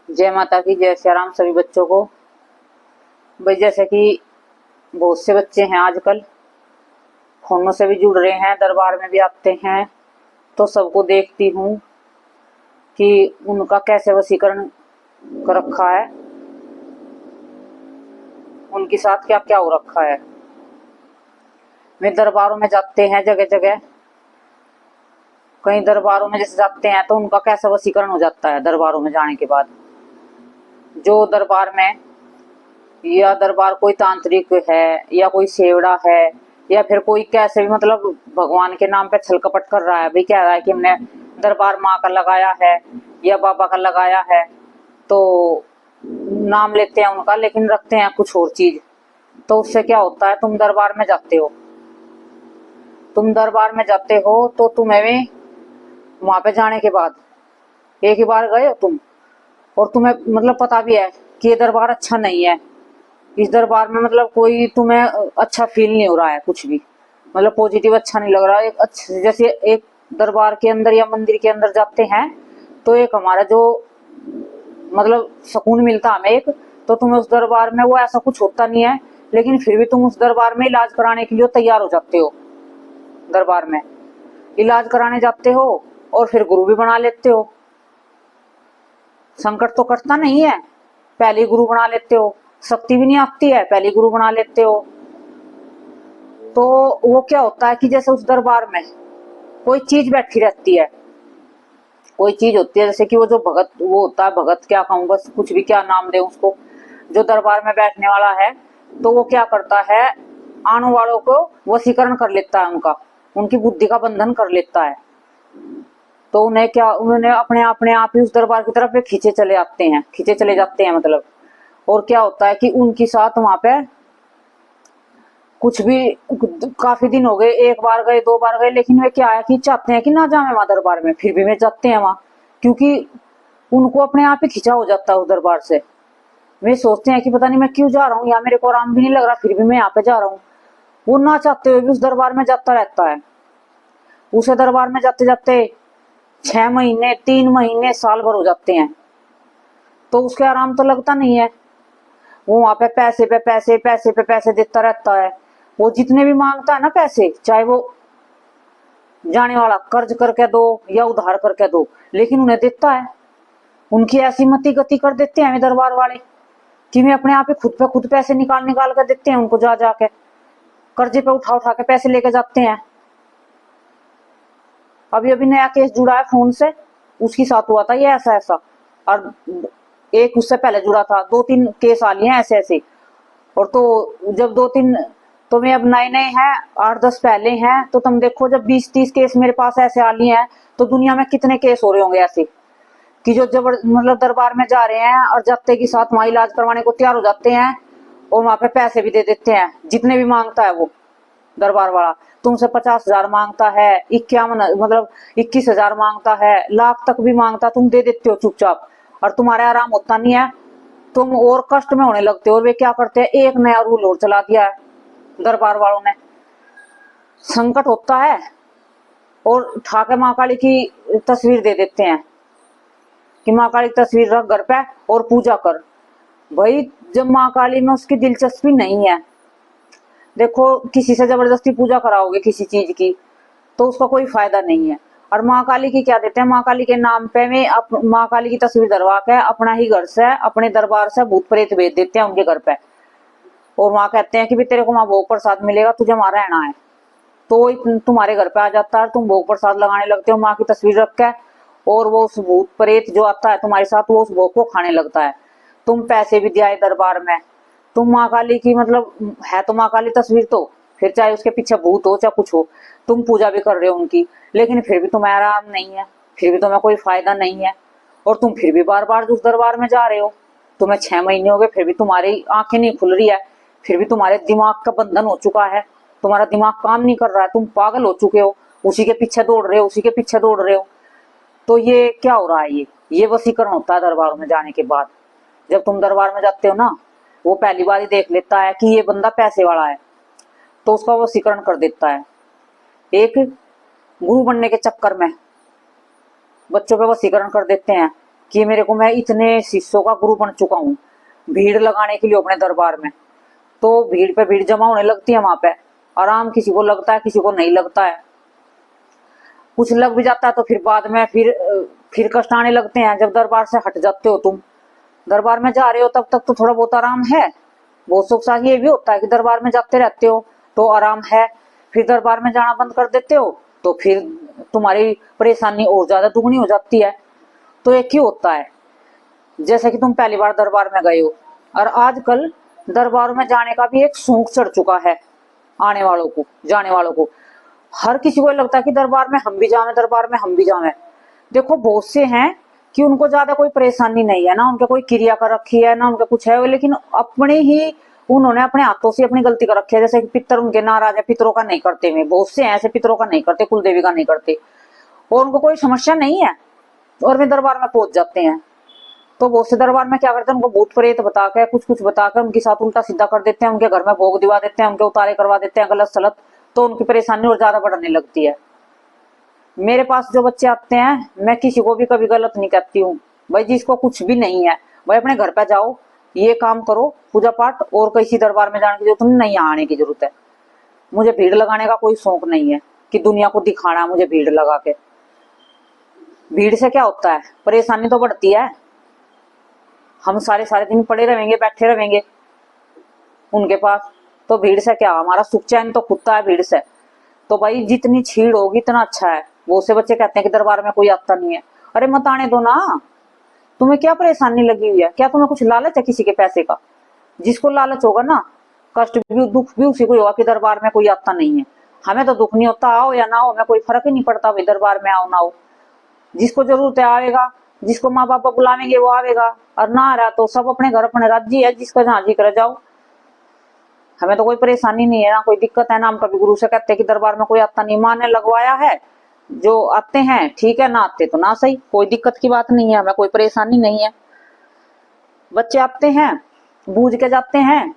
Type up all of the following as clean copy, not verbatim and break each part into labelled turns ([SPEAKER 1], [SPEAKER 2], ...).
[SPEAKER 1] जय माता की, जय श्री राम सभी बच्चों को। भाई जैसे कि बहुत से बच्चे हैं आजकल फोनों से भी जुड़ रहे हैं, दरबार में भी आते हैं, तो सबको देखती हूँ कि उनका कैसे वशीकरण कर रखा है, उनके साथ क्या क्या हो रखा है। वे दरबारों में जाते हैं जगह जगह, कई दरबारों में जैसे जाते हैं तो उनका कैसा वशीकरण हो जाता है। दरबारों में जाने के बाद जो दरबार में, या दरबार कोई तांत्रिक है या कोई सेवड़ा है या फिर कोई कैसे भी मतलब भगवान के नाम पे छल कपट कर रहा है, भाई कह रहा है कि हमने दरबार माँ का लगाया है या बाबा का लगाया है, तो नाम लेते हैं उनका लेकिन रखते हैं कुछ और चीज। तो उससे क्या होता है, तुम दरबार में जाते हो, तुम दरबार में जाते हो तो तुम्हें भी वहां पे जाने के बाद एक ही बार गए हो तुम, और तुम्हें मतलब पता भी है कि ये दरबार अच्छा नहीं है, इस दरबार में मतलब कोई तुम्हें अच्छा फील नहीं हो रहा है, कुछ भी मतलब पॉजिटिव अच्छा नहीं लग रहा है। एक अच्छा जैसे एक दरबार के अंदर या मंदिर के अंदर जाते हैं तो एक हमारा जो मतलब सुकून मिलता हमें एक, तो तुम्हें उस दरबार में वो ऐसा कुछ होता नहीं है, लेकिन फिर भी तुम उस दरबार में इलाज कराने के लिए तैयार हो जाते हो। दरबार में इलाज कराने जाते हो और फिर गुरु भी बना लेते हो। संकट तो कटता नहीं है, पहले गुरु बना लेते हो, शक्ति भी नहीं आती है, पहले गुरु बना लेते हो। तो वो क्या होता है कि जैसे उस दरबार में कोई चीज बैठी रहती है, कोई चीज होती है, जैसे कि वो जो भगत वो होता है, भगत क्या कहूँ, बस कुछ भी क्या नाम दे उसको, जो दरबार में बैठने वाला है, तो वो क्या करता है, आने वालों को वशीकरण कर लेता है, उनका उनकी बुद्धि का बंधन कर लेता है। तो उन्हें क्या, उन्होंने अपने आप ही उस दरबार की तरफ वे खींचे चले आते हैं, खींचे चले जाते हैं मतलब। और क्या होता है कि उनके साथ वहां पे कुछ भी, काफी दिन हो गए, एक बार गए दो बार गए, लेकिन वे क्या है कि चाहते हैं कि ना जाए वहां दरबार में, फिर भी वे जाते हैं वहां, क्योंकि उनको अपने आप ही खिंचा हो जाता है उस दरबार से। वे सोचते हैं कि पता नहीं मैं क्यों जा रहा हूँ, यहाँ मेरे को आराम भी नहीं लग रहा, फिर भी मैं यहाँ पे जा रहा हूँ। वो ना चाहते हुए भी उस दरबार में जाता रहता है। उसे दरबार में जाते जाते 6 महीने 3 महीने साल भर हो जाते हैं, तो उसके आराम तो लगता नहीं है। वो वहां पे पैसे पे पैसे, पैसे पे पैसे देता रहता है। वो जितने भी मांगता है ना पैसे, चाहे वो जाने वाला कर्ज करके दो या उधार करके दो, लेकिन उन्हें देता है। उनकी ऐसी मति गति कर देते हैं दरबार वाले कि वे अपने आप ही खुद पे खुद पैसे निकाल निकाल कर देते हैं उनको, जा जाके कर्जे पे उठा उठा के पैसे लेके जाते हैं। अभी अभी नया केस जुड़ा है फोन से, उसके साथ हुआ था ये ऐसा ऐसा, और एक उससे पहले जुड़ा था, 2-3 केस आ लिए हैं ऐसे ऐसे। और तो जब 2-3, तो मैं अब नए नए हैं, 8-10 पहले हैं, तो तुम देखो जब 20-30 केस मेरे पास ऐसे आ लिए हैं, तो दुनिया में कितने केस हो रहे होंगे ऐसे कि जो जबर मतलब दरबार में जा रहे हैं और जाते के साथ वहां इलाज करवाने को तैयार हो जाते हैं, और वहां पे पैसे भी दे देते हैं जितने भी मांगता है वो दरबार वाला। तुमसे 50,000 मांगता है, 51 मतलब 21,000 मांगता है, लाख तक भी मांगता, तुम दे देते हो चुपचाप, और तुम्हारे आराम होता नहीं है, तुम और कष्ट में होने लगते हो। और वे क्या करते हैं, एक नया रूल और चला दिया है दरबार वालों ने। संकट होता है और ठाके माँ काली की तस्वीर दे देते हैं कि माँ काली की तस्वीर रख घर पे और पूजा कर। भाई जब माँ काली में उसकी दिलचस्पी नहीं है, देखो किसी से जबरदस्ती पूजा कराओगे किसी चीज की तो उसका कोई फायदा नहीं है। और माँ काली की क्या देते हैं, माँ काली के नाम पे में माँ काली की तस्वीर धरवा के अपना ही घर से, अपने दरबार से भूत प्रेत भेज देते हैं उनके घर पे, और वहां कहते हैं कि भी तेरे को वहां भोग प्रसाद मिलेगा, तुझे वहां रहना है। तो वो तुम्हारे घर पे आ जाता है, तुम भोग प्रसाद लगाने लगते हो माँ की तस्वीर रख के, और वो उस भूत प्रेत जो आता है तुम्हारे साथ, वो उस भोग को खाने लगता है। तुम पैसे भी दिया दरबार में, तुम माँ काली की मतलब है तो माँ काली तस्वीर, तो फिर चाहे उसके पीछे भूत हो चाहे कुछ हो, तुम पूजा भी कर रहे हो उनकी, लेकिन फिर भी तुम्हें आराम नहीं है, फिर भी तुम्हें कोई फायदा नहीं है, और तुम फिर भी बार बार उस दरबार में जा रहे हो। तुम्हें 6 महीने हो गए, फिर भी तुम्हारी आंखें नहीं खुल रही है, फिर भी तुम्हारे दिमाग का बंधन हो चुका है, तुम्हारा दिमाग काम नहीं कर रहा है, तुम पागल हो चुके हो, उसी के पीछे दौड़ रहे हो, उसी के पीछे दौड़ रहे हो। तो ये क्या हो रहा है, ये वशीकरण होता है दरबार में जाने के बाद। जब तुम दरबार में जाते हो ना, वो पहली बार ही देख लेता है कि ये बंदा पैसे वाला है, तो उसका वशीकरण कर देता है। एक गुरु बनने के चक्कर में बच्चों पे वशीकरण कर देते हैं कि मेरे को, मैं इतने शिष्यों का गुरु बन चुका हूँ भीड़ लगाने के लिए अपने दरबार में। तो भीड़ पे भीड़ जमा होने लगती है वहां पे। आराम किसी को लगता है, किसी को नहीं लगता है। कुछ लग भी जाता है तो फिर बाद में फिर कष्ट आने लगते हैं। जब दरबार से हट जाते हो तुम, दरबार में जा रहे हो, तब तक तो थोड़ा बहुत आराम है, बहुत सुख साथ। ये भी होता है कि दरबार में जाते रहते हो तो आराम है, फिर दरबार में जाना बंद कर देते हो तो फिर तुम्हारी परेशानी और ज्यादा दुगनी हो जाती है। तो एक ही होता है, जैसे कि तुम पहली बार दरबार में गए हो, और आजकल दरबार में जाने का भी एक शौक चढ़ चुका है आने वालों को, जाने वालों को। हर किसी को लगता है कि दरबार में हम भी जावें, दरबार में हम भी जावें। देखो बहुत से हैं कि उनको ज्यादा कोई परेशानी नहीं है ना, उनके कोई क्रिया कर रखी है ना उनके कुछ है, लेकिन अपने ही उन्होंने अपने हाथों से अपनी गलती कर रखी है। जैसे कि पितर उनके नाराज है, पितरों का नहीं करते में, बहुत से ऐसे पितरों का नहीं करते, कुलदेवी का नहीं करते, और उनको कोई समस्या नहीं है और वे दरबार में पहुंच जाते हैं। तो बहुत से दरबार में क्या करते हैं, उनको भूत प्रेत बता के, कुछ कुछ बता कर उनके साथ उल्टा सीधा कर देते हैं, उनके घर में भोग दिवा देते हैं, उनके उतारे करवा देते हैं गलत सलत। तो उनकी परेशानी और ज्यादा बढ़ने लगती है। मेरे पास जो बच्चे आते हैं, मैं किसी को भी कभी गलत नहीं कहती हूँ। भाई जिसको कुछ भी नहीं है, भाई अपने घर पे जाओ, ये काम करो, पूजा पाठ, और किसी दरबार में जाने की जरूरत नहीं, आने की जरूरत है। मुझे भीड़ लगाने का कोई शौक नहीं है कि दुनिया को दिखाना है मुझे भीड़ लगा के। भीड़ से क्या होता है, परेशानी तो बढ़ती है। हम सारे सारे दिन पड़े रहेंगे, बैठे रहेंगे उनके पास, तो भीड़ से क्या, हमारा सुख चैन तो खुदता है भीड़ से। तो भाई जितनी छीड़ होगी इतना अच्छा है। वो से बच्चे कहते हैं कि दरबार में कोई आता नहीं है। अरे मत आने दो ना, तुम्हें क्या परेशानी लगी हुई है, क्या तुम्हें कुछ लालच है किसी के पैसे का? जिसको लालच होगा ना, कष्ट भी दुख भी उसी को होगा कि दरबार में कोई आता नहीं है। हमें तो दुख नहीं होता, आओ या ना आओ, हमें कोई फर्क ही नहीं पड़ता भाई, दरबार में आओ ना आओ। जिसको जरूरत है आएगा, जिसको माँ बाप बुलावेंगे वो आवेगा, और ना आ रहा तो सब अपने घर अपने राज्य है, जिसका जहां जी कर जाओ। हमें तो कोई परेशानी नहीं है, ना कोई दिक्कत है ना। हम कभी गुरु से कहते हैं कि दरबार में कोई आता नहीं, माँ ने लगवाया है, जो आते हैं ठीक है, ना आते तो ना सही, कोई दिक्कत की बात नहीं है, हमें कोई परेशानी नहीं है। बच्चे आते हैं, बूझ के जाते हैं,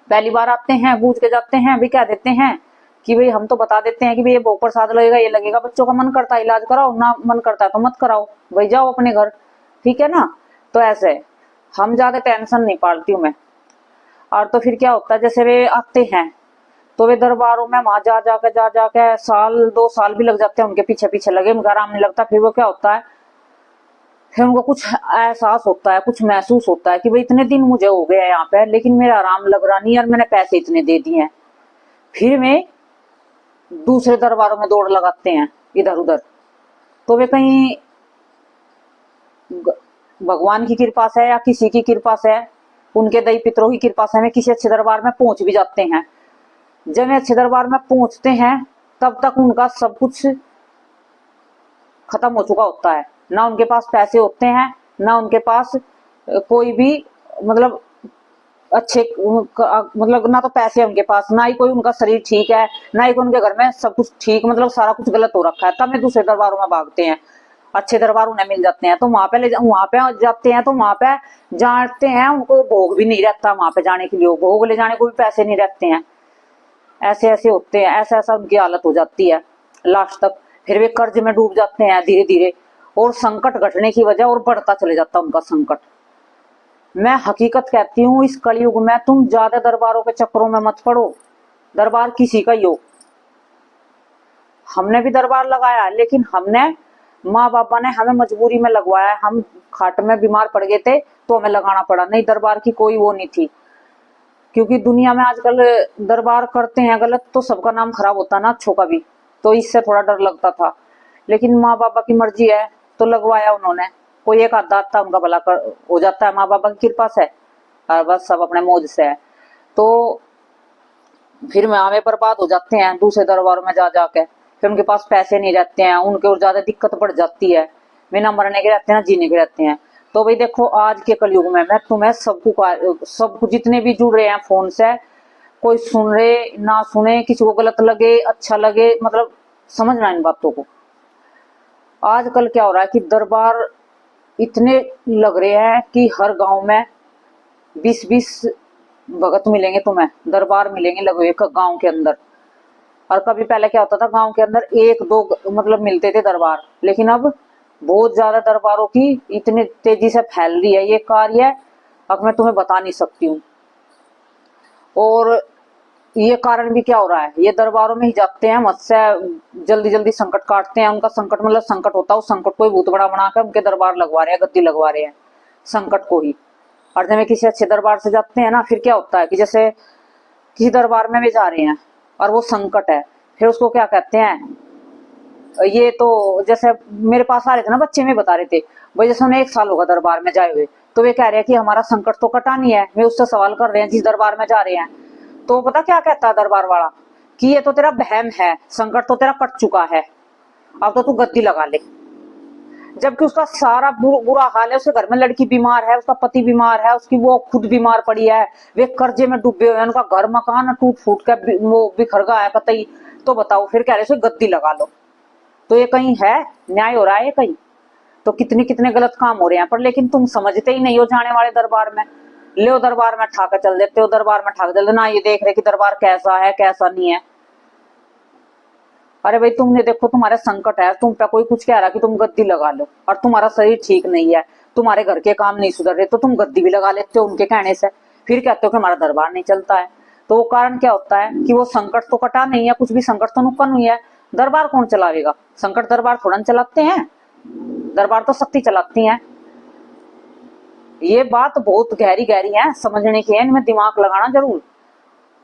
[SPEAKER 1] पहली बार आते हैं बूझ के जाते हैं, अभी कह देते हैं कि भाई, हम तो बता देते हैं कि भाई ये भोग प्रसाद लगेगा, ये लगेगा। बच्चों का मन करता है इलाज कराओ, ना मन करता है तो मत कराओ, भाई जाओ अपने घर, ठीक है ना। तो ऐसे हम ज्यादा टेंशन नहीं पालती हूँ मैं। और तो फिर क्या होता है, जैसे वे आते हैं तो वे दरबारों में वहां जा जाके साल 2 साल भी लग जाते हैं, उनके पीछे पीछे लगे, उनका आराम नहीं लगता। फिर वो क्या होता है, फिर उनको कुछ एहसास होता है, कुछ महसूस होता है कि भाई इतने दिन मुझे हो गए यहाँ पे, लेकिन मेरा आराम लग रहा नहीं, और मैंने पैसे इतने दे दिए हैं। फिर वे दूसरे दरबारों में दौड़ लगाते हैं इधर उधर। तो वे कहीं भगवान की कृपा से या किसी की कृपा से, उनके दई पितरों की कृपा से, वे किसी अच्छे दरबार में पहुंच भी जाते हैं। जब वे अच्छे दरबार में पहुंचते हैं तब तक उनका सब कुछ खत्म हो चुका होता है। ना उनके पास पैसे होते हैं, ना उनके पास कोई भी मतलब अच्छे मतलब, ना तो पैसे उनके पास, ना ही कोई उनका शरीर ठीक है, ना ही कोई उनके घर में सब कुछ ठीक, मतलब सारा कुछ गलत हो रखा है। तब वे दूसरे दरबारों में भागते हैं, अच्छे दरबार उन्हें मिल जाते हैं तो वहां पे वहां पे जाते हैं, तो वहां पे जाते हैं, उनको भोग भी नहीं रहता वहां पे जाने के लिए, भोग ले जाने को भी पैसे नहीं रहते हैं। ऐसे ऐसे होते हैं, ऐसा ऐसा उनकी हालत हो जाती है लास्ट तक। फिर वे कर्ज में डूब जाते हैं धीरे धीरे, और संकट घटने की वजह और बढ़ता चले जाता उनका संकट। मैं हकीकत कहती हूँ, इस कलयुग में तुम ज्यादा दरबारों के चक्करों में मत पड़ो। दरबार किसी का ही हो, हमने भी दरबार लगाया, लेकिन हमने, माँ बापा ने हमें मजबूरी में लगवाया। हम खाट में बीमार पड़ गए थे तो हमें लगाना पड़ा, नहीं दरबार की कोई वो नहीं थी। क्योंकि दुनिया में आजकल दरबार करते हैं गलत तो सबका नाम खराब होता ना, अच्छों का भी, तो इससे थोड़ा डर लगता था। लेकिन माँ बापा की मर्जी है तो लगवाया उन्होंने। कोई एक आधा आता उनका भला हो जाता है माँ बापा की कृपा से, और बस सब अपने मौज से है। तो फिर में हमें बर्बाद हो जाते हैं दूसरे दरबारों में जा जाके। फिर उनके पास पैसे नहीं रहते हैं, उनके और ज्यादा दिक्कत बढ़ जाती है, वे ना मरने के रहते हैं ना जीने के रहते हैं। तो भाई देखो, आज के कलयुग में मैं तुम्हें सबको जितने भी जुड़ रहे हैं फोन से, कोई सुन रहे ना सुने, किसी को गलत लगे अच्छा लगे, मतलब समझना इन बातों को। आजकल क्या हो रहा है कि दरबार इतने लग रहे हैं कि हर गांव में 20-20 भगत मिलेंगे तुम्हें, दरबार मिलेंगे लगे एक गांव के अंदर। और कभी पहले क्या होता था, गांव के अंदर 1-2 मतलब मिलते थे दरबार, लेकिन अब बहुत ज्यादा दरबारों की इतनी तेजी से फैल रही है ये कार्य, अब मैं तुम्हें बता नहीं सकती हूँ। और ये कारण भी क्या हो रहा है, ये दरबारों में ही जाते हैं, मुझसे जल्दी जल्दी संकट काटते हैं, उनका संकट मतलब संकट होता है, उस संकट को ही भूत बड़ा बनाकर उनके दरबार लगवा रहे हैं, गद्दी लगवा रहे हैं संकट को ही। और जब किसी अच्छे दरबार से जाते हैं ना, फिर क्या होता है कि जैसे किसी दरबार में भी जा रहे हैं और वो संकट है, फिर उसको क्या कहते हैं, ये तो जैसे मेरे पास आ रहे थे ना बच्चे में बता रहे थे भाई, जैसे उन्हें 1 साल होगा दरबार में जाए हुए, तो वे कह रहे हैं कि हमारा संकट तो कटा नहीं है। वे उससे सवाल कर रहे हैं जिस दरबार में जा रहे हैं, तो पता क्या कहता है दरबार वाला कि ये तो तेरा बहम है, संकट तो तेरा कट चुका है, अब तो तू गद्दी लगा ले। जबकि उसका सारा बुरा हाल है, उसके घर में लड़की बीमार है, उसका पति बीमार है, उसकी वो खुद बीमार पड़ी है, वे कर्जे में डूबे हुए हैं, उनका घर मकान टूट फूट के वो बिखर गया है कतई। तो बताओ, फिर कह रहे गद्दी लगा लो। तो ये कहीं है न्याय हो रहा है? कहीं तो कितने कितने गलत काम हो रहे हैं, पर लेकिन तुम समझते ही नहीं हो जाने वाले दरबार में। ले दरबार में ठाकर चल देते हो, दरबार में ठाक चल ना, ये देख रहे कि दरबार कैसा है कैसा नहीं है। अरे भाई तुमने देखो, तुम्हारे संकट है, तुम पे कोई कुछ कह रहा कि तुम गद्दी लगा लो, और तुम्हारा शरीर ठीक नहीं है, तुम्हारे घर के काम नहीं सुधर रहे, तो तुम गद्दी भी लगा लेते हो उनके कहने से, फिर कहते हो कि हमारा दरबार नहीं चलता है। तो वो कारण क्या होता है कि वो संकट तो कटा नहीं है, कुछ भी संकट तो नुकसान हुई है, दरबार कौन चलावेगा? संकट दरबार थोड़ा चलाते हैं, दरबार तो शक्ति चलाती है। ये बात बहुत गहरी गहरी है, समझने की है, इनमें दिमाग लगाना जरूर।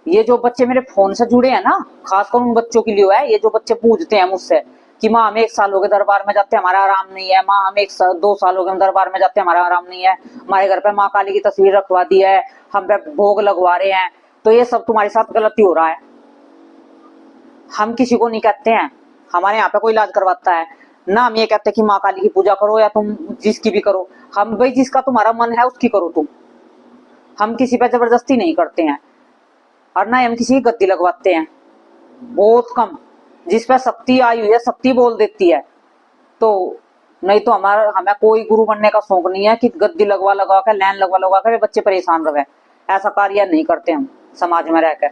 [SPEAKER 1] ये जो बच्चे मेरे फोन से जुड़े हैं ना, खासकर उन बच्चों के लिए है, ये जो बच्चे पूछते हैं मुझसे कि माँ हम 1 साल हो गए दरबार में जाते हमारा आराम नहीं है, माँ हम 2 साल हो गए हम दरबार में जाते हमारा आराम नहीं है, हमारे घर पे माँ काली की तस्वीर रखवा दी है, हम पे भोग लगवा रहे हैं, तो ये सब तुम्हारे साथ गलती हो रहा है। हम किसी को नहीं कहते हैं हमारे यहाँ पे कोई इलाज करवाता है ना, हम ये कहते हैं कि माँ काली की पूजा करो या तुम जिसकी भी करो, हम भाई जिसका तुम्हारा मन है उसकी करो तुम, हम किसी पे जबरदस्ती नहीं करते हैं, और ना हम किसी की गद्दी लगवाते हैं, बहुत कम। जिस पे शक्ति आई हुई है शक्ति बोल देती है, तो नहीं तो हमारा हमें कोई गुरु बनने का शौक नहीं है कि गद्दी लगवा लगा कर लाइन लगवा लगा कर बच्चे परेशान रहे, ऐसा कार्य नहीं करते हम समाज में रहकर।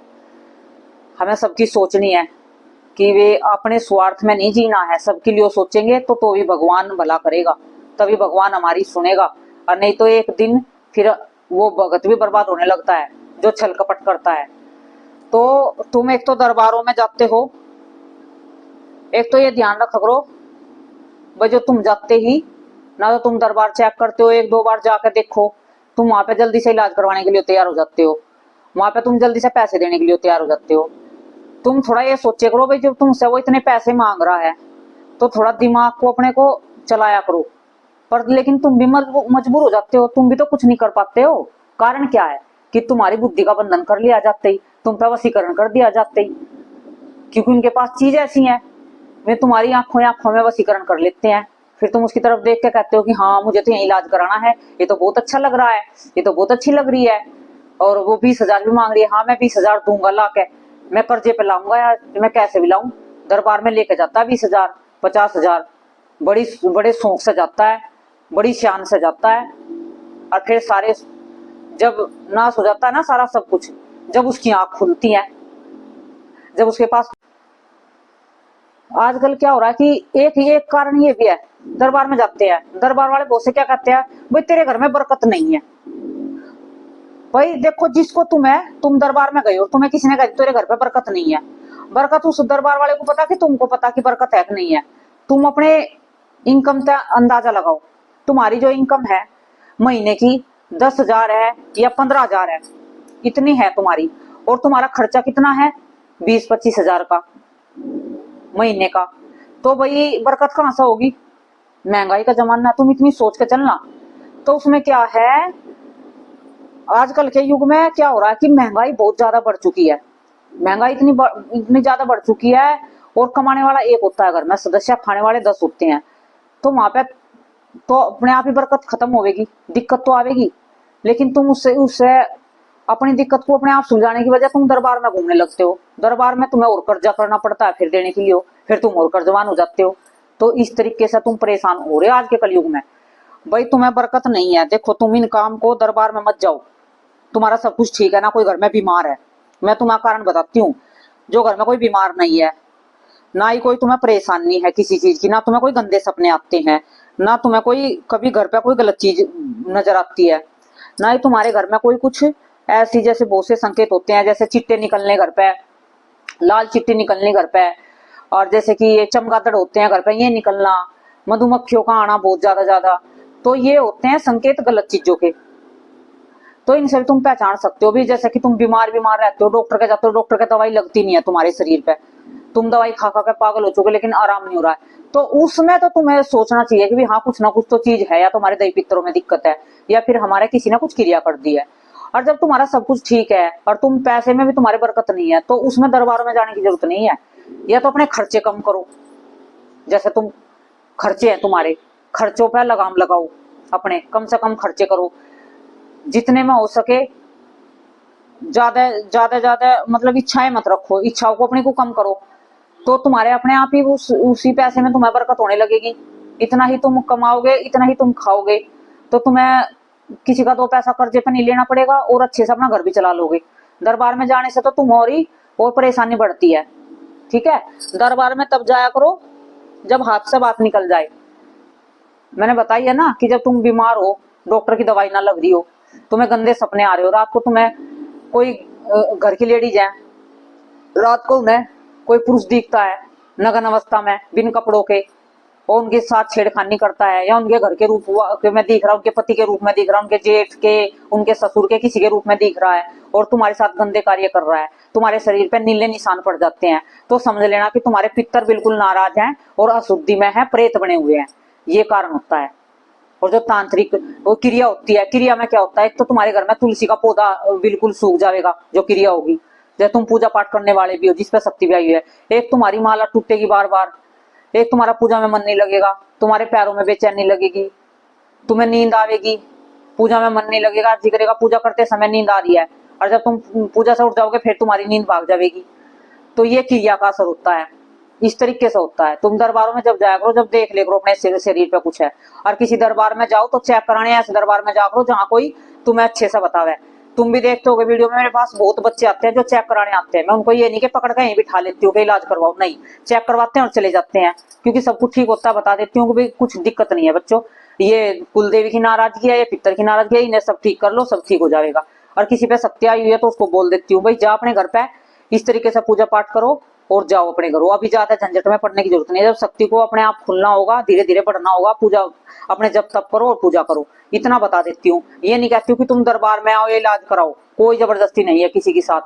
[SPEAKER 1] हमें सबकी सोचनी है कि वे अपने स्वार्थ में नहीं जीना है, सबके लिए सोचेंगे तो भी भगवान भला करेगा, तभी भगवान हमारी सुनेगा, और नहीं तो एक दिन फिर वो भगत भी बर्बाद होने लगता है जो छल कपट करता है। तो तुम एक तो दरबारों में जाते हो, एक तो ये ध्यान रखा करो भाई, जो तुम जाते ही ना तो तुम दरबार चेक करते हो, 1-2 बार जाकर देखो, तुम वहां पे जल्दी से इलाज करवाने के लिए तैयार हो जाते हो, वहां पे तुम जल्दी से पैसे देने के लिए तैयार हो जाते हो। तुम थोड़ा ये सोचे करो भाई, जब तुमसे वो इतने पैसे मांग रहा है तो थोड़ा दिमाग को अपने को चलाया करो। पर लेकिन तुम भी मजबूर हो जाते हो, तुम भी तो कुछ नहीं कर पाते हो। कारण क्या है कि तुम्हारी बुद्धि का बंधन कर लिया जाते ही, तुम पे वशीकरण कर दिया जाते ही, क्योंकि उनके पास चीज ऐसी है, वे तुम्हारी आंखों आंखों में वशीकरण कर लेते हैं। फिर तुम उसकी तरफ देख के कहते हो कि हाँ मुझे तो यही इलाज कराना है, ये तो बहुत अच्छा लग रहा है, ये तो बहुत अच्छी लग रही है, और वो 20,000 भी मांग रही है, हाँ मैं 20,000 दूंगा ला के, मैं कर्जे पे लाऊंगा या मैं कैसे भी लाऊं। दरबार में लेके जाता है 20,000 50,000, बड़े शौक से जाता है, बड़ी शान से जाता है, और फिर सारे जब नाश हो जाता है ना सारा सब कुछ, जब उसकी आंख खुलती है, जब उसके पास। आजकल क्या हो रहा है कि एक कारण ये भी है, दरबार में जाते हैं, दरबार वाले बहुत से क्या कहते हैं, भाई तेरे घर में बरकत नहीं है। भाई देखो, जिसको तुम दरबार में गए हो, तुम्हें किसी ने कहा तेरे घर पे बरकत नहीं है, बरकत उस दरबार वाले को पता कि तुमको पता कि बरकत है कि नहीं है। तुम अपने इनकम का अंदाजा लगाओ, तुम्हारी जो इनकम है महीने की 10,000 है या 15,000 है, इतनी है तुम्हारी, और तुम्हारा खर्चा कितना है 20-25,000 का महीने का, तो भाई बरकत कहां से होगी? महंगाई का जमाना, तुम इतनी सोच के चलना। तो उसमें क्या है, आजकल के युग में क्या हो रहा है कि महंगाई बहुत ज्यादा बढ़ चुकी है, महंगाई इतनी ज्यादा बढ़ चुकी है, और कमाने वाला एक होता है घर में सदस्य, खाने वाले 10 होते हैं, तो वहां पे तो अपने आप ही बरकत खत्म होगी, दिक्कत तो आवेगी। लेकिन तुम उससे उससे अपनी दिक्कत को अपने आप सुलझाने की वजह तुम दरबार में घूमने लगते हो, दरबार में तुम्हें और कर्जा करना पड़ता है फिर देने के लिए, फिर तुम और कर्जवान हो जाते हो। तो इस तरीके से तुम परेशान हो रहे हो आज के कलयुग में। भाई तुम्हें बरकत नहीं है, देखो तुम इन काम को दरबार में मत जाओ, तुम्हारा सब कुछ ठीक है ना, कोई घर में बीमार है, मैं तुम्हारा कारण बताती हूँ, जो घर में कोई बीमार नहीं है, ना ही कोई तुम्हें परेशानी है किसी चीज की, ना तुम्हें कोई गंदे सपने आते हैं, ना तुम्हें कोई कभी घर पे कोई गलत चीज नजर आती है, ना ही तुम्हारे घर में कोई कुछ ऐसी, जैसे बहुत से संकेत होते हैं, जैसे चिट्टे निकलने घर पे, लाल चिट्टी निकलनी घर पे, और जैसे कि ये चमगादड़ होते हैं घर पे ये निकलना, मधुमक्खियों का आना बहुत ज्यादा ज्यादा, तो ये होते हैं संकेत गलत चीजों के। तो इनसे भी तुम पहचान सकते हो भी, जैसे कि तुम बीमार बीमार रहते हो, डॉक्टर के जाते हो, डॉक्टर की दवाई लगती नहीं है तुम्हारे शरीर पे, तुम दवाई खा खा के पागल हो चुके लेकिन आराम नहीं हो रहा है, तो उसमें तो तुम्हें सोचना चाहिए कि भी हाँ कुछ ना कुछ तो चीज है, या तुम्हारे दही पित्तरों में दिक्कत है, या फिर हमारे किसी ने कुछ क्रिया कर दी है। और जब तुम्हारा सब कुछ ठीक है और तुम पैसे में भी तुम्हारी बरकत नहीं है, तो उसमें दरबार में जाने की जरूरत नहीं है। या तो अपने खर्चे कम करो, जैसे तुम खर्चे हैं तुम्हारे, खर्चों पर लगाम लगाओ, अपने कम से कम खर्चे करो, जितने में हो सके ज्यादा ज्यादा ज्यादा, मतलब इच्छाएं मत रखो, इच्छाओं को अपनी को कम करो, तो तुम्हारे अपने आप ही उसी पैसे में तुम्हें बरकत होने लगेगी। इतना ही तुम कमाओगे, इतना ही तुम खाओगे, तो तुम्हें किसी का दो पैसा कर्जे पे नहीं लेना पड़ेगा, और अच्छे से अपना घर भी चला लोगे। दरबार में जाने से तो तुम और परेशानी बढ़ती है। ठीक है, दरबार में तब जाया करो जब हाथ से बात निकल जाए। मैंने बताई है ना कि जब तुम बीमार हो, डॉक्टर की दवाई ना लग रही हो, तुम्हें गंदे सपने आ रहे हो, रात को तुम्हें कोई घर की लेडीज है, रात को उन्हें कोई पुरुष दिखता है नग्न अवस्था में बिन कपड़ों के, और उनके साथ छेड़खानी करता है, या उनके घर के रूप में दिख रहा है, उनके पति के रूप में दिख रहा है, उनके जेठ के, उनके ससुर के, किसी के रूप में दिख रहा है, और तुम्हारे साथ गंदे कार्य कर रहा है, तुम्हारे शरीर पे नीले निशान पड़ जाते हैं, तो समझ लेना कि तुम्हारे पितर बिल्कुल नाराज हैं और अशुद्धि में है, प्रेत बने हुए हैं, ये कारण होता है। और जो तांत्रिक वो क्रिया होती है, क्रिया में क्या होता है, एक तो तुम्हारे घर में तुलसी का पौधा बिल्कुल सूख जाएगा जो क्रिया होगी, जब तुम पूजा पाठ करने वाले भी हो जिसपे शक्ति भी आई है, एक तुम्हारी माला टूटेगी बार बार, एक तुम्हारा पूजा में मन नहीं लगेगा, तुम्हारे पैरों में बेचैनी लगेगी, तुम्हें नींद आवेगी, पूजा में मन नहीं लगेगा, जी करेगा पूजा करते समय नींद आ रही है, और जब तुम पूजा से उठ जाओगे फिर तुम्हारी नींद भाग जाएगी। तो ये क्रिया का असर होता है, इस तरीके से होता है। तुम दरबारों में जब जाया करो, जब देख ले करो अपने शरीर पे कुछ है, और किसी दरबार में जाओ तो चेक कराने ऐसे दरबार में जाओ करो जहाँ कोई तुम्हें अच्छे से बतावे। तुम भी देखते हो वीडियो में, मेरे पास बहुत बच्चे आते हैं जो चेक कराने आते हैं, मैं उनको ये नहीं कि पकड़ के यहीं बिठा लेती हूँ कि इलाज करवाओ, नहीं, चेक करवाते हैं और चले जाते हैं, क्योंकि सब कुछ ठीक होता है, बता देती हूँ कि कुछ दिक्कत नहीं है बच्चों, ये कुलदेवी की नाराजगी है, ये पितर की नाराजगी है, इन्हें सब ठीक कर लो, सब ठीक हो जाएगा। और किसी पे शक्ति आई हुई है तो उसको बोल देती हूँ भाई जा अपने घर पे इस तरीके से पूजा पाठ करो और जाओ अपने घरों, अभी ज्यादा झंझट में पड़ने की जरूरत नहीं है। जब शक्ति को अपने आप खुलना होगा, धीरे धीरे बढ़ना होगा, पूजा अपने जब तब करो और पूजा करो, इतना बता देती हूँ। ये नहीं कहती हूँ कि तुम दरबार में आओ ये इलाज कराओ, कोई जबरदस्ती नहीं है किसी के साथ।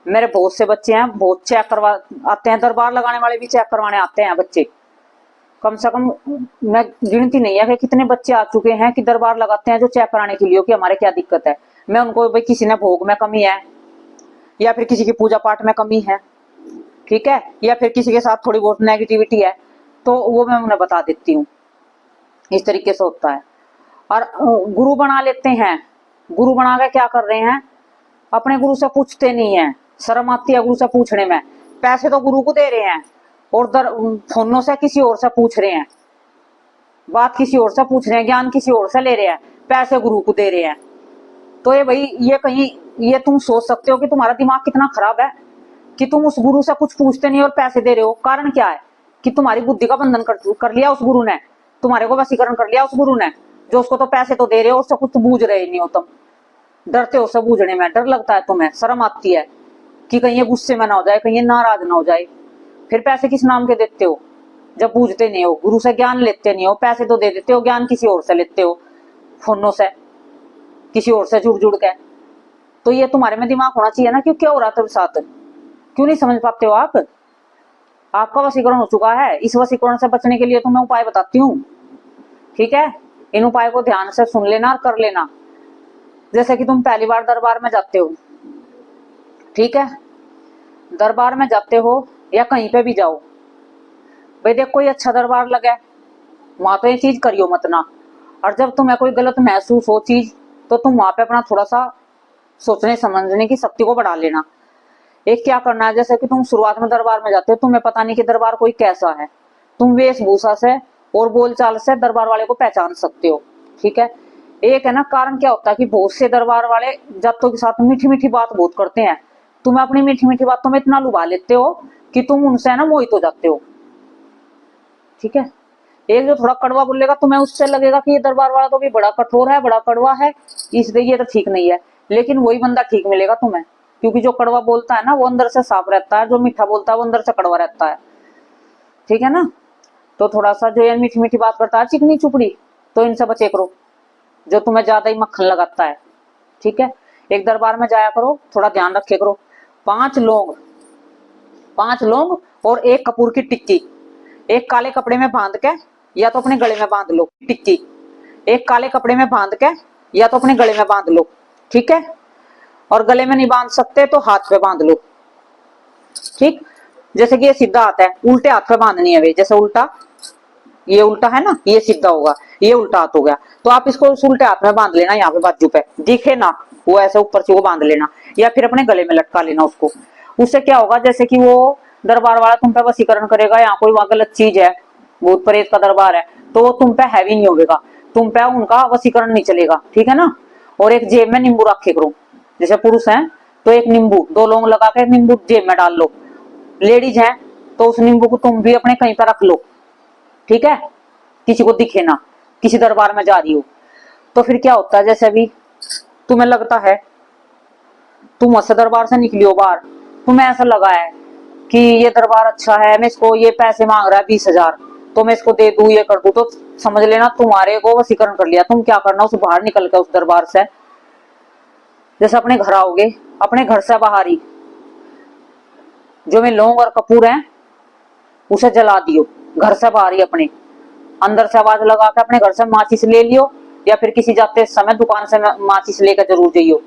[SPEAKER 1] मेरे बहुत से बच्चे हैं, बहुत चेक करवा आते हैं, दरबार लगाने वाले भी चेक करवाने आते हैं बच्चे, कम से कम मैं गिनती नहीं है कि कितने बच्चे आ चुके हैं कि दरबार लगाते हैं जो चेक कराने के लिए कि हमारे क्या दिक्कत है। मैं उनको भाई किसी ने भोग में कमी है, या फिर किसी की पूजा पाठ में कमी है, ठीक है, या फिर किसी के साथ थोड़ी बहुत नेगेटिविटी है, तो वो मैं उन्हें बता देती हूँ। इस तरीके से होता है। और गुरु बना लेते हैं, गुरु बना के क्या कर रहे हैं, अपने गुरु से पूछते नहीं है, शर्म आती है गुरु से पूछने में, पैसे तो गुरु को दे रहे हैं और फोनों से किसी और से पूछ रहे हैं, बात किसी और से पूछ रहे हैं, ज्ञान किसी और से ले रहे हैं, पैसे गुरु को दे रहे हैं। तो ये भाई ये कहीं ये तुम सोच सकते हो कि तुम्हारा दिमाग कितना खराब है कि तुम उस गुरु से कुछ पूछते नहीं और पैसे दे रहे हो। कारण क्या है कि तुम्हारी बुद्धि का बंधन कर लिया उस गुरु ने, तुम्हारे को वशीकरण कर लिया उस गुरु ने, जो उसको तो पैसे तो दे रहे हो, उससे कुछ बूझ रहे नहीं हो, तुम डरते हो उससे बूझने में, डर लगता है तुम्हें, शर्म आती है कि कहीं ये गुस्से में ना हो जाए, कहीं ये नाराज ना हो जाए। फिर पैसे किस नाम के देते हो जब पूछते नहीं हो, गुरु से ज्ञान लेते नहीं हो, पैसे तो दे देते हो, ज्ञान किसी और से लेते हो, फोनों से किसी और से जुड़ जुड़ के। तो ये तुम्हारे में दिमाग होना चाहिए ना कि क्या हो रहा था साथ, क्यों नहीं समझ पाते हो आप? आपका वशीकरण हो चुका है, इस वशीकरण से बचने के लिए तो मैं उपाय बताती हूँ, ठीक है, इन उपाय को ध्यान से सुन लेना और कर लेना। जैसे कि तुम पहली बार दरबार में जाते हो, ठीक है, दरबार में जाते हो या कहीं पे भी जाओ, भाई देख कोई अच्छा दरबार लगे, वहां तो ये चीज करियो मत ना, और जब तुम्हें कोई गलत महसूस हो चीज, तो तुम वहां पे अपना थोड़ा सा सोचने समझने की शक्ति को बढ़ा लेना। एक क्या करना है, जैसे कि तुम शुरुआत में दरबार में जाते हो, तुम्हें पता नहीं कि दरबार कोई कैसा है, तुम वेशभूषा से और बोलचाल से दरबार वाले को पहचान सकते हो, ठीक है। एक है ना, कारण क्या होता है कि बहुत से दरबार वाले जातों के साथ मीठी मीठी बात बहुत करते हैं, तुम्हें अपनी मीठी मीठी बातों में इतना लुभा लेते हो कि तुम उनसे है ना मोहित हो जाते हो, ठीक है। एक जो थोड़ा कड़वा बोलेगा तुम्हें उससे लगेगा कि ये दरबार वाला तो भी बड़ा कठोर है, बड़ा कड़वा है, इसलिए ये तो ठीक नहीं है। लेकिन वही बंदा ठीक मिलेगा तुम्हें, क्योंकि जो कड़वा बोलता है ना वो अंदर से साफ रहता है, जो मीठा बोलता है वो अंदर से कड़वा रहता है। ठीक है ना। तो थोड़ा सा जो ये मीठी मीठी बात करता है, चिकनी चुपड़ी, तो इनसे बचे करो, जो तुम्हें ज्यादा ही मक्खन लगाता है। ठीक है। एक दरबार में जाया करो, थोड़ा ध्यान रखे करो। 5 लौंग, 5 लौंग और एक कपूर की टिक्की, एक काले कपड़े में बांध के या तो अपने गले में बांध लो। टिक्की एक काले कपड़े में बांध के या तो अपने गले में बांध लो। ठीक है। और गले में नहीं बांध सकते तो हाथ पे बांध लो। ठीक। जैसे कि ये सीधा हाथ है, उल्टे हाथ पे बांधनी है वे, जैसे उल्टा, ये उल्टा है ना, ये सीधा होगा, ये उल्टा हाथ हो गया, तो आप इसको उस उल्टे हाथ में बांध लेना, यहाँ पे बाजू पे दिखे ना वो ऐसे ऊपर से वो बांध लेना, या फिर अपने गले में लटका लेना उसको। उससे क्या होगा, जैसे कि वो दरबार वाला तुम पे वसीकरण करेगा, यहाँ कोई वहां गलत चीज है, भूत प्रेत का दरबार है, तो वो तुम पे हैवी नहीं होगा, तुम पे उनका वसीकरण नहीं चलेगा। ठीक है ना। और एक जेब में नींबू रखे करो, जैसे पुरुष है तो एक नींबू, 2 लौंग लगा के नींबू जेब में डाल लो। लेडीज है तो उस नींबू को तुम भी अपने कहीं पर रख लो। ठीक है। किसी को दिखे ना, किसी दरबार में जा रही हो तो फिर क्या होता है, जैसे अभी तुम्हें लगता है तुम उससे दरबार से निकली हो बाहर, तुम्हें ऐसा लगा है कि ये दरबार अच्छा है, मैं इसको, ये पैसे मांग रहा है 20,000, तो मैं इसको दे दूं, ये कर दूं, तो समझ लेना तुम्हारे को वसीकरण कर लिया। तुम क्या करना, उस बाहर निकल के उस दरबार से, जैसे अपने घर आओगे, अपने घर से बाहर ही जो में लौंग और कपूर है उसे जला दियो, घर से बाहर ही अपने, अंदर से आवाज लगा के अपने घर से माचिस ले लियो, या फिर किसी जाते समय दुकान से माचिस लेकर जरूर जाइयो।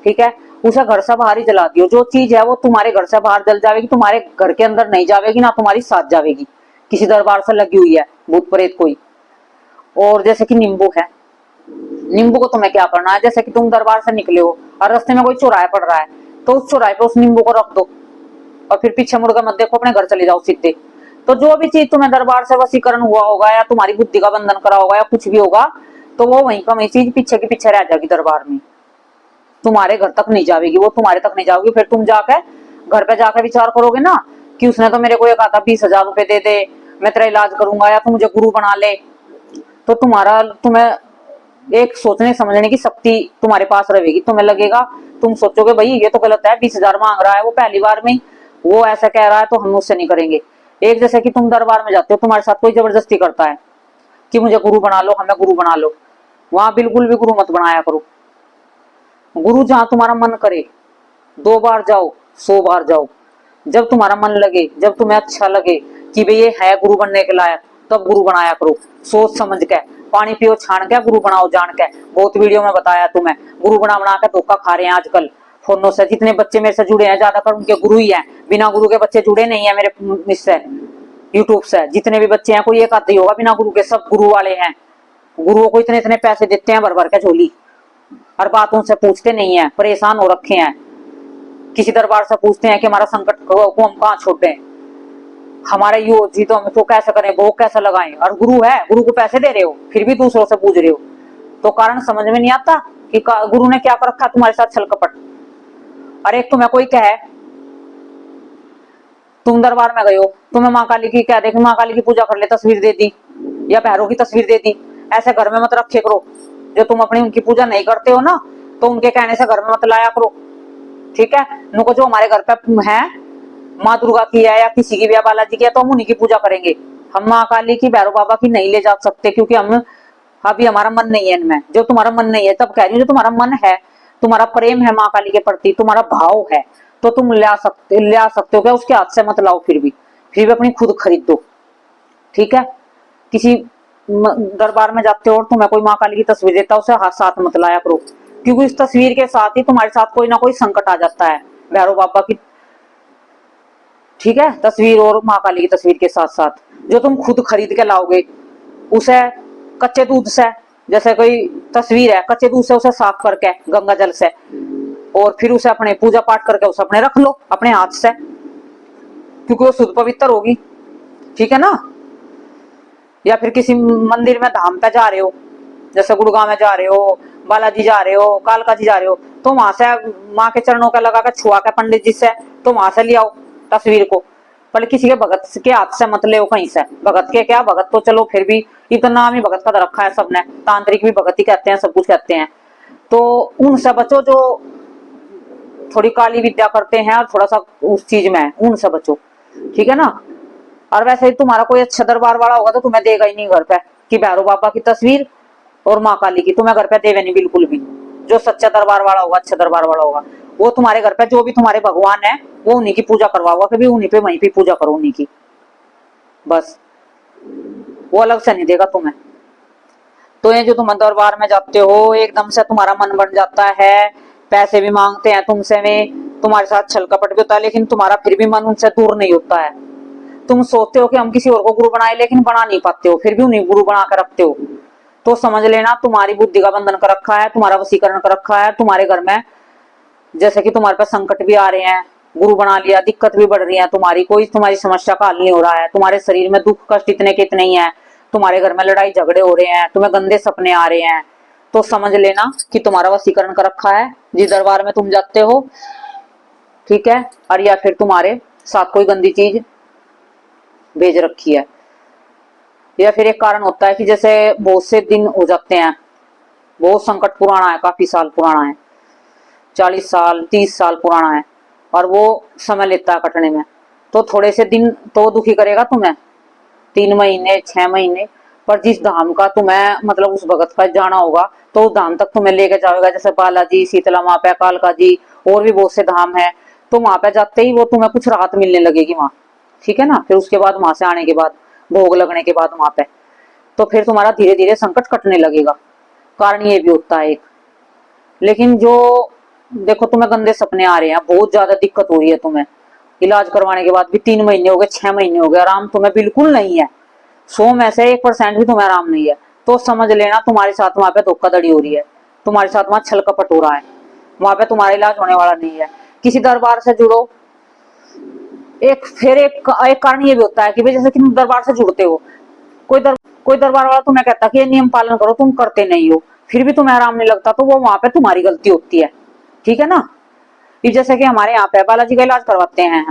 [SPEAKER 1] ठीक है। उसे घर से बाहर ही जला दियो, जो चीज है वो तुम्हारे घर से बाहर जल जाएगी, तुम्हारे घर के अंदर नहीं जाएगी, ना तुम्हारी साथ जाएगी, किसी दरबार से लगी हुई है भूत प्रेत कोई। और जैसे कि नींबू है, नींबू को तुम्हें क्या करना है, जैसे कि तुम दरबार से निकले हो और रास्ते में कोई चौराहा पड़ रहा है, तो उस चौराहे पे उस नींबू को रख दो और फिर पीछे मुड़कर मत देखो, अपने घर चले जाओ सीधे। तो जो भी चीज तुम्हें दरबार से वसीकरण हुआ होगा, या तुम्हारी बुद्धि का बंधन करा होगा, या कुछ भी होगा, तो वो वहीं का वही चीज पीछे के पीछे रह जाएगी दरबार में, तुम्हारे घर तक नहीं जाएगी, वो तुम्हारे तक नहीं जाएगी। फिर तुम जाके घर पे जाके विचार करोगे ना कि उसने तो मेरे को एक आता 20,000 रुपए दे दे, मैं तेरा इलाज करूंगा, या तू मुझे गुरु बना ले, तो तुम्हें एक सोचने समझने की शक्ति तुम्हारे पास रहेगी। तुम्हें लगेगा, तुम सोचोगे भाई ये तो गलत है, 20,000 मांग रहा है, वो पहली बार में वो ऐसा कह रहा है, तो हम उससे नहीं करेंगे। एक जैसे कि तुम दरबार में जाते हो, तुम्हारे साथ कोई जबरदस्ती करता है कि मुझे गुरु बना लो, हमें गुरु बना लो, वहां बिल्कुल भी गुरु मत बनाया करो। गुरु जहां तुम्हारा मन करे, 2 बार जाओ, 100 बार जाओ, जब तुम्हारा मन लगे, जब तुम्हें अच्छा लगे कि भाई ये है गुरु बनने के लायक, तब गुरु बनाया करो, सोच समझ के। पानी पियो छान के, गुरु बनाओ जान के। बहुत वीडियो में बताया तुम्हें, गुरु बना बना के धोखा खा रहे हैं आजकल फोनों से। जितने बच्चे मेरे से जुड़े हैं ज्यादातर उनके गुरु ही हैं, बिना गुरु के बच्चे जुड़े नहीं है मेरे इससे, यूट्यूब से। जितने भी बच्चे हैं कोई एक आधा ही होगा बिना गुरु के, सब गुरु वाले हैं। गुरुओं को इतने इतने पैसे देते हैं भर भर के झोली, हर बात उनसे पूछते नहीं है, परेशान हो रखे हैं। किसी दरबार से पूछते हैं कि हमारा संकट को हम कहाँ छोड़ दें, हमारे यो जी तो हम तो कैसे करें, भोग कैसे लगाएं, और गुरु है, गुरु को पैसे दे रहे हो फिर भी दूसरों से पूछ रहे हो, तो कारण समझ में नहीं आता कि गुरु ने क्या कर रखा तुम्हारे साथ छल कपट। अरे एक तुम्हें कोई कहे, तुम दरबार में गए हो, तुम्हें माँ काली की कह दे कि माँ काली की पूजा कर ले, तस्वीर दे दी या भैरव की तस्वीर दे दी, ऐसे घर में मत रखे करो। जो तुम अपनी उनकी पूजा नहीं करते हो ना, तो उनके कहने से घर में मत लाया करो। ठीक है। उनको जो हमारे घर पे है, माँ दुर्गा की है या किसी की भी, बालाजी की है, तो हम उन्हीं की पूजा करेंगे। हम माँ काली की, भैरव बाबा की नहीं ले जा सकते, क्योंकि हम अभी हमारा मन नहीं है इनमें। जो तुम्हारा मन नहीं है, तब कह रही हूँ, जो तुम्हारा मन है, तुम्हारा प्रेम है माँ काली के प्रति, तुम्हारा भाव है, तो तुम ले आ सकते हो क्या, उसके हाथ से मत लाओ। फिर भी अपनी खुद खरीद दो। ठीक है। किसी दरबार में जाते हो और तुम्हें कोई माँ काली की तस्वीर देता है, उसे हाथ साथ मत लाया करो, क्योंकि इस तस्वीर के साथ ही तुम्हारे साथ कोई ना कोई संकट आ जाता है भैरव बाबा की। ठीक है। तस्वीर और माँ काली की तस्वीर के साथ साथ जो तुम खुद खरीद के लाओगे, उसे कच्चे दूध से, जैसे कोई तस्वीर है, कच्चे दूध से उसे साफ करके गंगा जल से, और फिर उसे अपने पूजा पाठ करके उसे अपने रख लो अपने हाथ से, क्योंकि वो शुद्ध पवित्र होगी। ठीक है ना। या फिर किसी मंदिर में धाम पे जा रहे हो, जैसे गुड़गांव में जा रहे हो, बालाजी जा रहे हो, कालका जी जा रहे हो, तो वहां से माँ के चरणों का लगा कर छुआ के पंडित जी से, तो वहां से ले आओ तस्वीर को, पर किसी के भगत के हाथ से मत ले कहीं से। भगत के क्या, भगत तो चलो फिर भी इतना नाम ही भगत का रखा है सबने, तांत्रिक भी भगत ही कहते हैं, सब कुछ कहते हैं। तो उनसे बचो जो थोड़ी काली विद्या करते हैं और थोड़ा सा उस चीज में है, उनसे बचो, ठीक है ना। और वैसे ही तुम्हारा कोई अच्छा दरबार वाला होगा तो तुम्हें देगा ही नहीं घर पे कि भैरव बाबा की तस्वीर और माँ काली की, तुम्हें घर पे देवे नहीं बिल्कुल भी। जो सच्चा दरबार वाला होगा, अच्छा दरबार वाला होगा, वो तुम्हारे घर पे जो भी तुम्हारे भगवान है वो उन्हीं की पूजा करवाओगा, कभी उन्हीं पे वहीं पे पूजा करो उन्हीं की, बस। वो अलग से नहीं देगा तुम्हें। तो ये जो तुम दरबार में जाते हो एकदम से तुम्हारा मन बन जाता है, पैसे भी मांगते हैं तुमसे में, तुम्हारे साथ छल कपट भी होता है, लेकिन तुम्हारा फिर भी मन उनसे दूर नहीं होता है। तुम सोचते हो कि हम किसी और को गुरु बनाए, लेकिन बना नहीं पाते हो, फिर भी उन्हें गुरु बना कर रखते हो। तो समझ लेना तुम्हारी बुद्धि का बंधन कर रखा है, तुम्हारा वशीकरण कर रखा है तुम्हारे घर में। जैसे कि तुम्हारे पास संकट भी आ रहे हैं, गुरु बना लिया, दिक्कत भी बढ़ रही है तुम्हारी, कोई तुम्हारी समस्या का हल नहीं हो रहा है, तुम्हारे शरीर में दुख कष्ट इतने के इतने ही है, तुम्हारे घर में लड़ाई झगड़े हो रहे हैं, तुम्हें गंदे सपने आ रहे हैं, तो समझ लेना कि तुम्हारा वशीकरण कर रखा है जिस दरबार में तुम जाते हो, ठीक है। और या फिर तुम्हारे साथ कोई गंदी चीज भेज रखी है। या फिर एक कारण होता है कि जैसे बहुत से दिन हो जाते हैं, बहुत संकट पुराना है, काफी साल पुराना है, 40 साल 30 साल पुराना है, और वो समय लेता है कटने में। तो थोड़े से दिन तो दुखी करेगा तुम्हें, 3 महीने 6 महीने, पर जिस धाम का तुम्हें मतलब उस भगत का जाना होगा तो उस धाम तक तुम्हें लेके जाएगा, जैसे बालाजी, शीतला माता, कालका जी, और भी बहुत से धाम है। तो वहां पे जाते ही वो तुम्हें कुछ राहत मिलने लगेगी वहां, ठीक है ना। फिर उसके बाद वहां से आने के बाद, भोग लगने के बाद वहां पे, तो फिर तुम्हारा धीरे धीरे संकट कटने लगेगा। कारण ये भी होता है एक। लेकिन जो देखो तुम्हें गंदे सपने आ रहे हैं, बहुत ज्यादा दिक्कत हो रही है तुम्हें, इलाज करवाने के बाद भी 3 महीने हो गए, 6 महीने हो गए, आराम तुम्हें बिल्कुल नहीं है, 100 में से 1% भी तुम्हें आराम नहीं है, तो समझ लेना तुम्हारे साथ वहां पे धोखाधड़ी हो रही है, तुम्हारे साथ वहां छल कपट हो रहा है, वहां पे तुम्हारा इलाज होने वाला नहीं है। किसी दरबार से जुड़ो। एक कारण ये भी होता है कि भाई जैसे कि तुम दरबार से जुड़ते हो, कोई दरबार वाला तुम्हें कहता है कि ये नियम पालन करो, तुम करते नहीं हो, फिर भी तुम्हें आराम नहीं लगता, तो वो वहां पे तुम्हारी गलती होती है, ठीक है ना। ये जैसे कि हमारे यहाँ पे बालाजी का इलाज करवाते हैं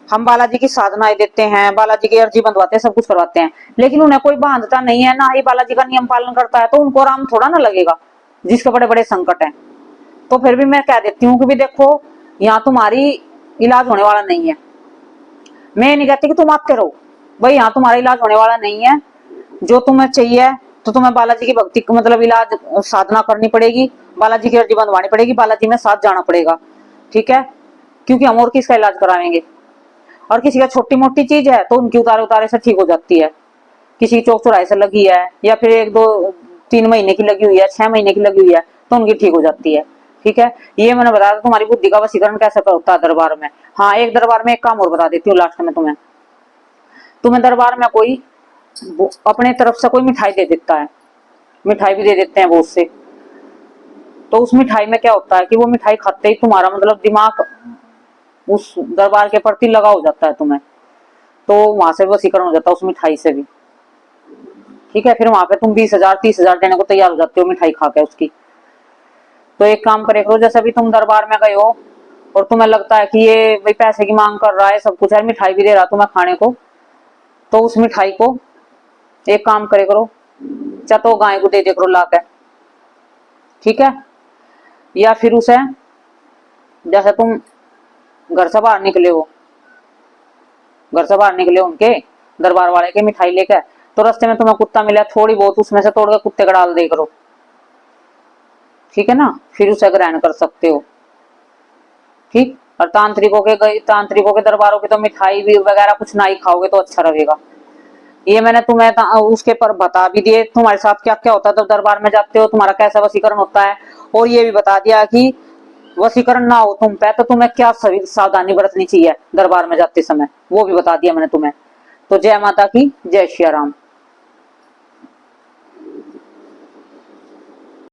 [SPEAKER 1] हम बालाजी की साधनाएं देते हैं, बालाजी की अर्जी बंधवाते हैं, सब कुछ करवाते हैं, लेकिन उन्हें कोई बांधता नहीं है, ना ही बालाजी का नियम पालन करता है, तो उनको आराम थोड़ा ना लगेगा जिसके बड़े बड़े संकट है। तो फिर भी मैं कह देती हूँ कि भी देखो यहाँ तुम्हारी इलाज होने वाला नहीं है। मैं नहीं कहती कि तुम आते रहो, भाई यहाँ तुम्हारा इलाज होने वाला नहीं है। जो तुम्हें चाहिए तो तुम्हें बालाजी की भक्ति मतलब इलाज साधना करनी पड़ेगी, बालाजी की अर्जी बंधवानी पड़ेगी, बालाजी में साथ जाना पड़ेगा, ठीक है। क्योंकि हम और किसका इलाज कराएंगे। और किसी का छोटी मोटी चीज है तो उनकी उतारे उतारे से ठीक हो जाती है, किसी की चौक चौराहे से लगी है, या फिर 1 2 3 महीने की लगी हुई है, 6 महीने की लगी हुई है, तो उनकी ठीक हो जाती है, ठीक है। ये मैंने बताया तुम्हारी बुद्धि का वशीकरण कैसे होता है दरबार में। हाँ, एक दरबार में एक काम और बता देती हूँ लास्ट में तुम्हें दरबार में कोई अपने तरफ से कोई मिठाई दे देता है, मिठाई भी दे देते हैं बहुत से। तो उस मिठाई में क्या होता है कि वो मिठाई खाते ही तुम्हारा मतलब दिमाग उस दरबार के प्रति लगा हो जाता है तुम्हें, तो वहां से वशीकरण हो जाता है उस मिठाई से भी, ठीक है। फिर वहां पे तुम 20,000 30,000 देने को तैयार हो जाते हो मिठाई खा के उसकी। तो एक काम करे करो, जैसे अभी तुम दरबार में गए हो और तुम्हें लगता है कि ये भाई पैसे की मांग कर रहा है, सब कुछ है, मिठाई भी दे रहा तुम्हें खाने को, तो उस मिठाई को एक काम करे करो, चाहे तो गाय को दे दे करो ला के, ठीक है। या फिर उसे जैसे तुम घर से बाहर निकले हो, घर से बाहर निकले उनके दरबार वाले के मिठाई लेकर, तो रास्ते में तुम्हें कुत्ता मिला, थोड़ी बहुत उसमें से तोड़ के कुत्ते का डाल दे करो, ठीक है ना। फिर उसे ग्रहण कर सकते हो, ठीक। और तांत्रिकों के दरबारों की तो मिठाई भी वगैरह कुछ ना ही खाओगे तो अच्छा रहेगा। ये मैंने तुम्हें उसके पर बता भी दिए तुम्हारे साथ क्या क्या होता है जब दरबार में जाते हो, तुम्हारा कैसा वशीकरण होता है, और ये भी बता दिया कि वशीकरण ना हो तुम पे तो तुम्हें क्या सावधानी बरतनी चाहिए दरबार में जाते समय, वो भी बता दिया मैंने तुम्हें। तो जय माता की, जय श्री राम।